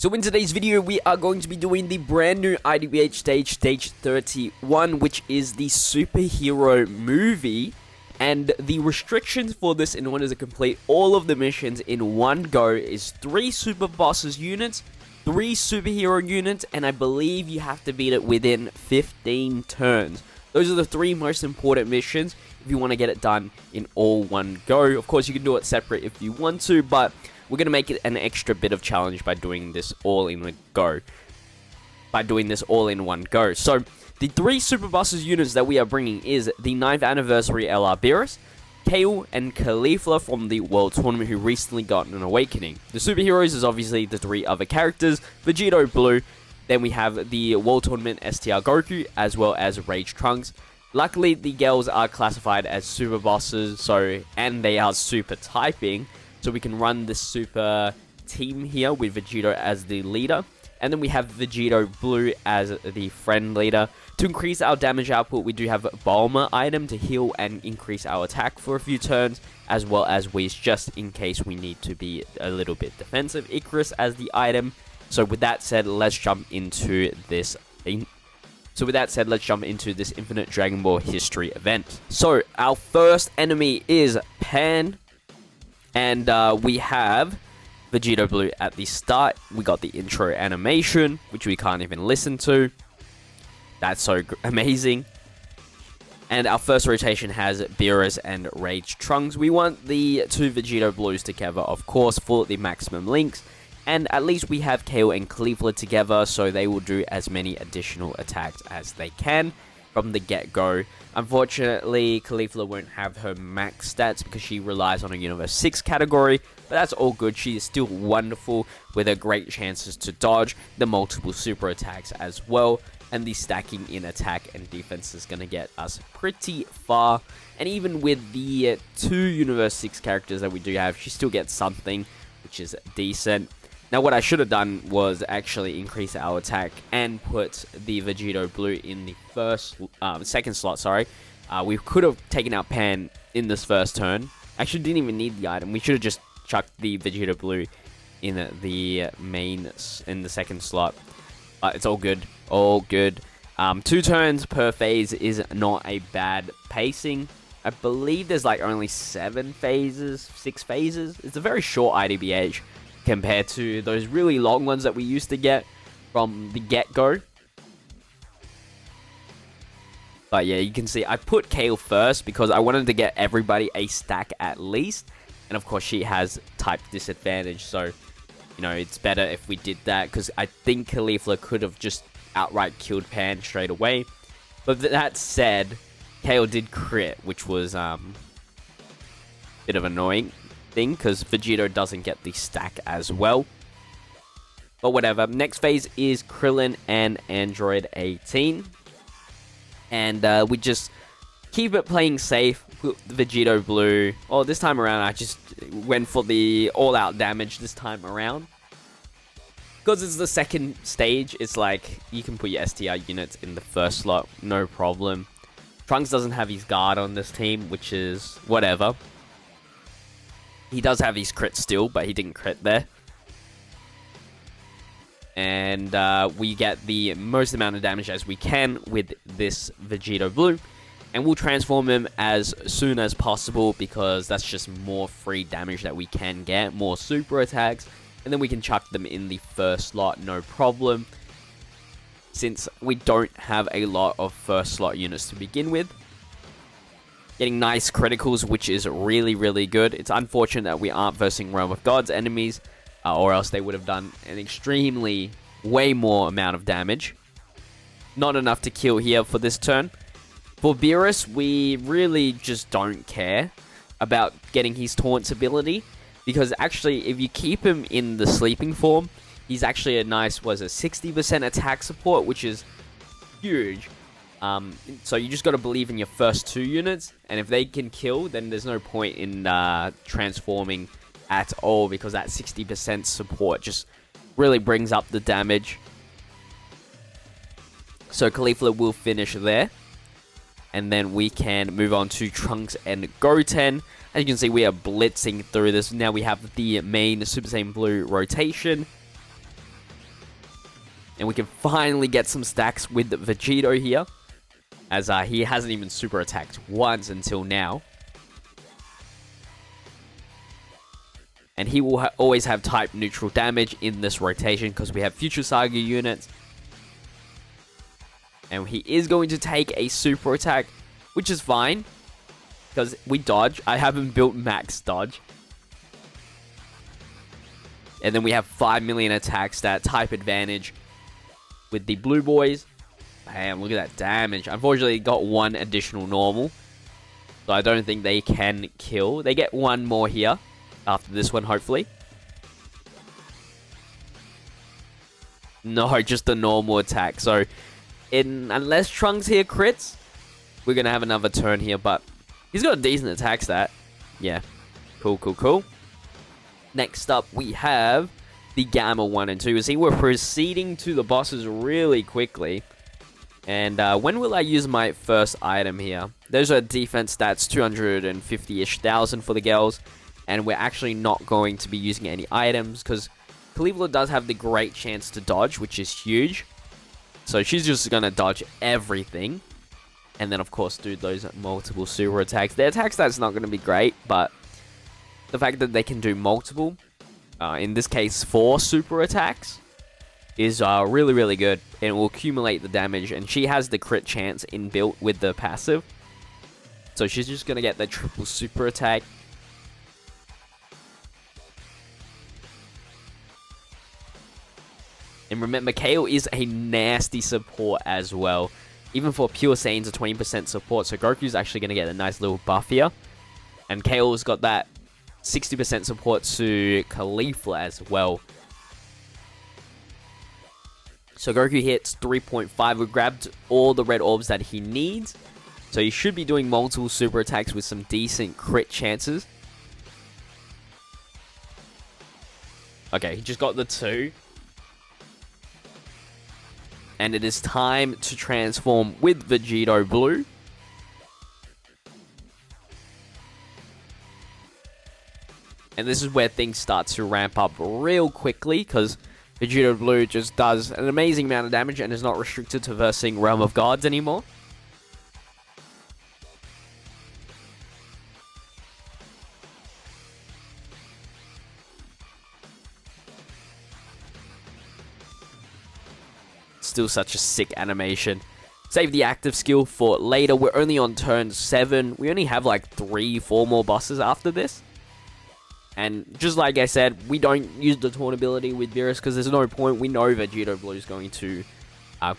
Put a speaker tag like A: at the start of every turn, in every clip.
A: So in today's video, we are going to be doing the brand new IDBH stage 31, which is the superhero movie. And the restrictions for this in order to complete all of the missions in one go is 3 super bosses units, 3 superhero units, and I believe you have to beat it within 15 turns. Those are the 3 most important missions if you want to get it done in all one go. Of course, you can do it separate if you want to, but we're going to make it an extra bit of challenge by doing this all in one go. So, the 3 super bosses units that we are bringing is the 9th anniversary LR Beerus, Kale, and Caulifla from the World Tournament who recently got an awakening. The superheroes is obviously the 3 other characters, Vegito Blue, then we have the World Tournament STR Goku, as well as Rage Trunks. Luckily, the girls are classified as super bosses, and they are super typing, so we can run this super team here with Vegito as the leader. And then we have Vegito Blue as the friend leader. To increase our damage output, we do have Bulma item to heal and increase our attack for a few turns, as well as Whis just in case we need to be a little bit defensive. Icarus as the item. So with that said, let's jump into this Infinite Dragon Ball History event. So our first enemy is Pan, and we have Vegito Blue at the start. We got the intro animation, which we can't even listen to. That's so amazing. And our first rotation has Beerus and Rage Trunks. We want the 2 Vegito Blues together, of course, for the maximum links. And at least we have Kale and Caulifla together, so they will do as many additional attacks as they can from the get-go. Unfortunately, Caulifla won't have her max stats because she relies on a Universe 6 category, but that's all good. She is still wonderful with her great chances to dodge, the multiple super attacks as well, and the stacking in attack and defense is going to get us pretty far. And even with the 2 Universe 6 characters that we do have, she still gets something, which is decent. Now, what I should have done was actually increase our attack and put the Vegito Blue in the second slot, we could have taken out Pan in this first turn. Actually, didn't even need the item. We should have just chucked the Vegito Blue in the second slot. But it's all good. All good. 2 turns per phase is not a bad pacing. I believe there's like only 6 phases. It's a very short IDBH compared to those really long ones that we used to get from the get-go. But yeah, you can see I put Kale first because I wanted to get everybody a stack at least. And of course, she has type disadvantage, so, you know, it's better if we did that, because I think Caulifla could have just outright killed Pan straight away. But that said, Kale did crit, which was a bit of annoying thing, because Vegito doesn't get the stack as well. But whatever. Next phase is Krillin and Android 18. And we just keep it playing safe with Vegito Blue. Oh, this time around, I just went for the all-out damage this time around. Because it's the second stage, it's like, you can put your STR units in the first slot, no problem. Trunks doesn't have his guard on this team, which is whatever. He does have his crit still, but he didn't crit there. And we get the most amount of damage as we can with this Vegito Blue. And we'll transform him as soon as possible because that's just more free damage that we can get. More super attacks. And then we can chuck them in the first slot, no problem. Since we don't have a lot of first slot units to begin with. Getting nice criticals, which is really, really good. It's unfortunate that we aren't versing Realm of Gods enemies. Or else they would have done an extremely, way more amount of damage. Not enough to kill here for this turn. For Beerus, we really just don't care about getting his Taunts ability. Because actually, if you keep him in the sleeping form, he's actually a nice, 60% attack support, which is huge. So you just got to believe in your first 2 units. And if they can kill, then there's no point in transforming at all, because that 60% support just really brings up the damage. So Caulifla will finish there. And then we can move on to Trunks and Goten. As you can see, we are blitzing through this. Now we have the main Super Saiyan Blue rotation. And we can finally get some stacks with Vegito here, as he hasn't even super attacked once until now. And he will always have type neutral damage in this rotation because we have Future Saga units. And he is going to take a super attack, which is fine because we dodge. I haven't built max dodge. And then we have 5 million attack stat, type advantage with the blue boys. Damn, look at that damage. Unfortunately, got one additional normal. So I don't think they can kill. They get one more here after this one, hopefully. No, just a normal attack. So, unless Trunks here crits, we're going to have another turn here. But he's got a decent attack stat. Yeah. Cool, cool, cool. Next up, we have the Gamma 1 and 2. You see, we're proceeding to the bosses really quickly. And when will I use my first item here? Those are defense stats, 250-ish thousand for the girls. And we're actually not going to be using any items because Caulifla does have the great chance to dodge, which is huge. So she's just going to dodge everything. And then, of course, do those multiple super attacks. Their attack stats not going to be great, but the fact that they can do multiple, in this case 4 super attacks, is really, really good. And it will accumulate the damage. And she has the crit chance inbuilt with the passive. So she's just going to get the triple super attack. And remember, KO is a nasty support as well. Even for pure Saiyans, a 20% support. So Goku's actually going to get a nice little buff here. And KO's got that 60% support to Caulifla as well. So Goku hits 3.5. We grabbed all the red orbs that he needs. So he should be doing multiple super attacks with some decent crit chances. Okay, he just got the 2. And it is time to transform with Vegito Blue. And this is where things start to ramp up real quickly, because Vegito Blue just does an amazing amount of damage and is not restricted to versing Realm of Gods anymore. Still such a sick animation. Save the active skill for later. We're only on turn 7. We only have like 3-4 more bosses after this. And just like I said, we don't use the taunt ability with Beerus because there's no point. We know Vegito Blue is going to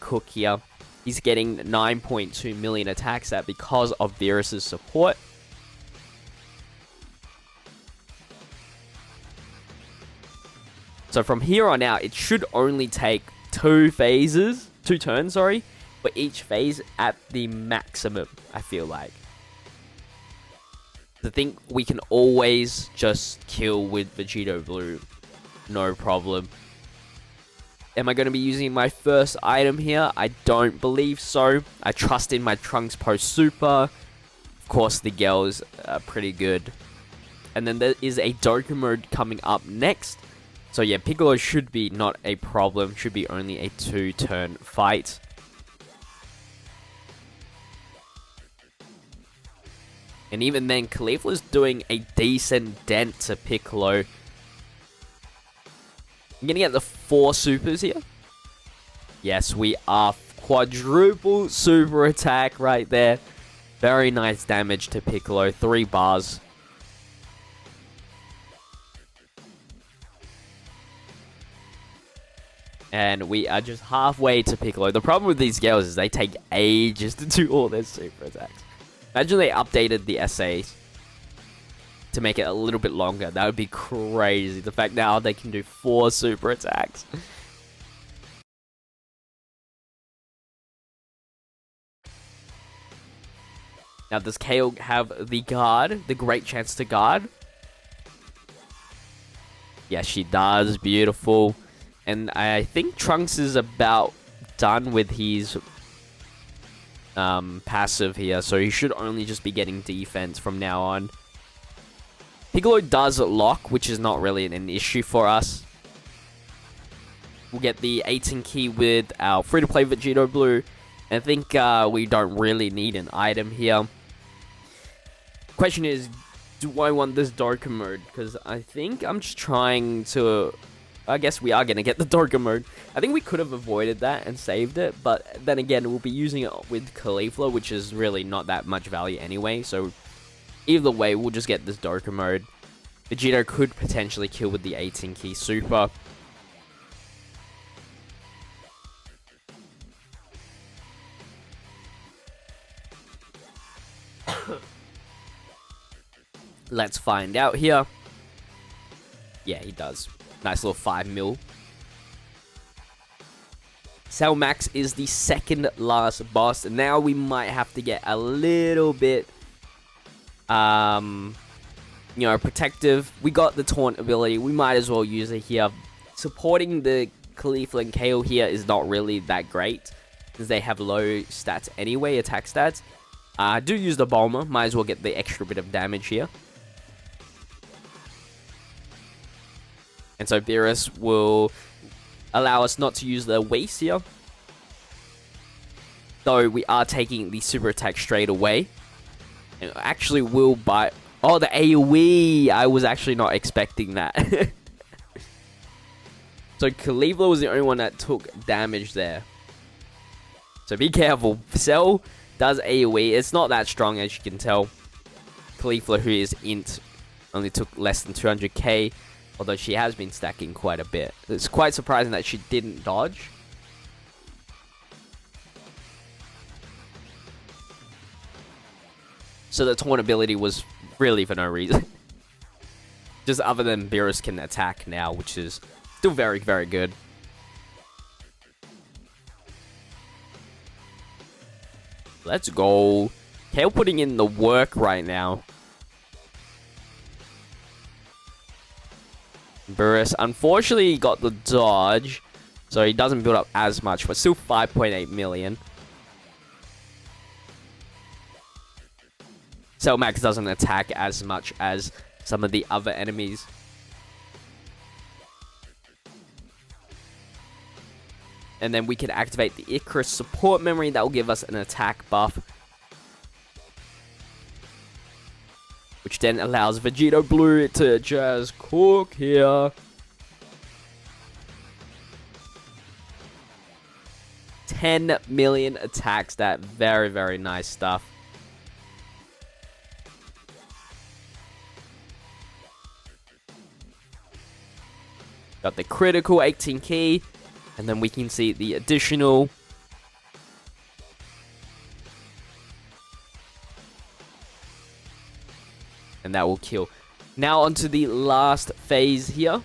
A: cook here. He's getting 9.2 million attack stat because of Beerus' support. So from here on out, it should only take 2 turns, for each phase at the maximum, I feel like. I think we can always just kill with Vegito Blue, no problem. Am I going to be using my first item here? I don't believe so. I trust in my Trunks post super. Of course, the girls are pretty good. And then there is a Dokkan mode coming up next. So yeah, Piccolo should be not a problem. Should be only a 2-turn fight. And even then, Caulifla's doing a decent dent to Piccolo. I'm going to get the 4 supers here. Yes, we are. Quadruple super attack right there. Very nice damage to Piccolo. 3 bars. And we are just halfway to Piccolo. The problem with these girls is they take ages to do all their super attacks. Imagine they updated the essays to make it a little bit longer. That would be crazy. The fact now they can do 4 super attacks. Now, does KO have the guard? The great chance to guard? Yes, she does. Beautiful. And I think Trunks is about done with his passive here. So he should only just be getting defense from now on. Piccolo does lock, which is not really an issue for us. We'll get the 18 key with our free-to-play Vegito Blue. And I think we don't really need an item here. Question is, do I want this darker mode? Because I think I'm just trying to... I guess we are going to get the darker mode. I think we could have avoided that and saved it. But then again, we'll be using it with Caulifla, which is really not that much value anyway. So either way, we'll just get this darker mode. Vegito could potentially kill with the 18 key super. Let's find out here. Yeah, he does. Nice little 5 mil. Cell Max is the second last boss. And now we might have to get a little bit, you know, protective. We got the taunt ability. We might as well use it here. Supporting the Caulifla and Kale here is not really that great, because they have low stats anyway, attack stats. I do use the Bulma. Might as well get the extra bit of damage here. And so Beerus will allow us not to use the waste here. Though we are taking the super attack straight away. And actually will bite. Oh, the AoE! I was actually not expecting that. So Caulifla was the only one that took damage there. So be careful. Cell does AoE. It's not that strong, as you can tell. Caulifla, who is int, only took less than 200k. Although she has been stacking quite a bit. It's quite surprising that she didn't dodge. So the taunt ability was really for no reason. Just other than Beerus can attack now, which is still very, very good. Let's go. Kale putting in the work right now. Beerus, unfortunately, he got the dodge, so he doesn't build up as much, but still 5.8 million. Cell Max doesn't attack as much as some of the other enemies. And then we can activate the Icarus support memory. That will give us an attack buff, which then allows Vegito Blue to just cook here. 10 million attacks. That very, very nice stuff. Got the critical 18 key. And then we can see the additional. And that will kill. Now onto the last phase here.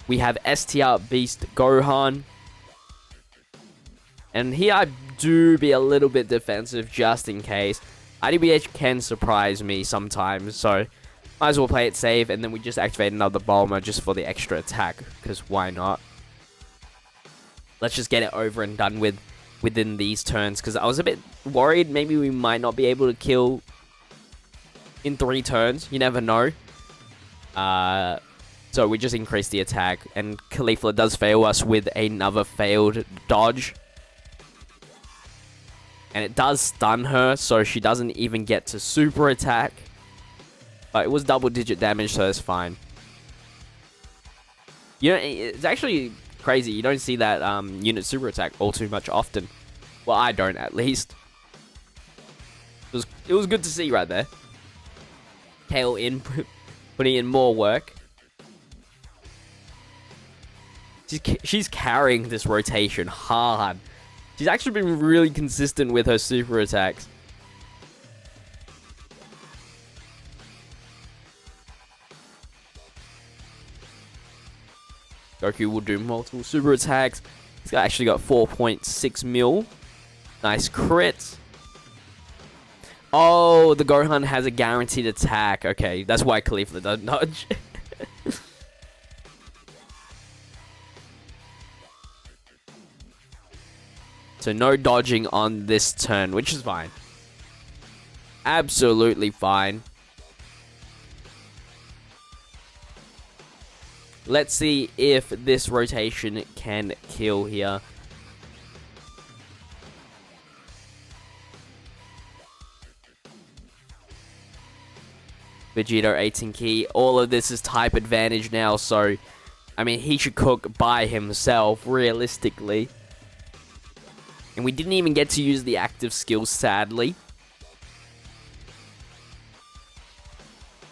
A: We have STR Beast Gohan. And here I do be a little bit defensive just in case. IDBH can surprise me sometimes, so might as well play it safe. And then we just activate another Bulma just for the extra attack, because why not? Let's just get it over and done with within these turns, because I was a bit worried maybe we might not be able to kill in 3 turns. You never know. So we just increase the attack, and Caulifla does fail us with another failed dodge. And it does stun her, so she doesn't even get to super attack. But it was double-digit damage, so it's fine. You know, it's actually crazy. You don't see that unit super attack all too much often. Well, I don't, at least. It was good to see right there. Kale in, putting in more work. She's carrying this rotation hard. She's actually been really consistent with her super attacks. Goku will do multiple super attacks. He's actually got 4.6 mil. Nice crit. Oh, the Gohan has a guaranteed attack. Okay, that's why Caulifla doesn't dodge. So no dodging on this turn, which is fine. Absolutely fine. Let's see if this rotation can kill here. Vegito 18 key. All of this is type advantage now, so I mean, he should cook by himself, realistically. And we didn't even get to use the active skills, sadly.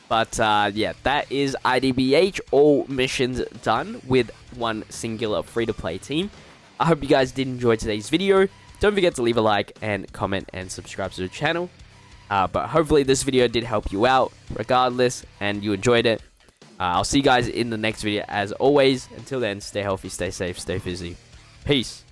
A: But, yeah, that is IDBH. All missions done with one singular free-to-play team. I hope you guys did enjoy today's video. Don't forget to leave a like and comment and subscribe to the channel. But hopefully this video did help you out, regardless, and you enjoyed it. I'll see you guys in the next video as always. Until then, stay healthy, stay safe, stay fizzy. Peace.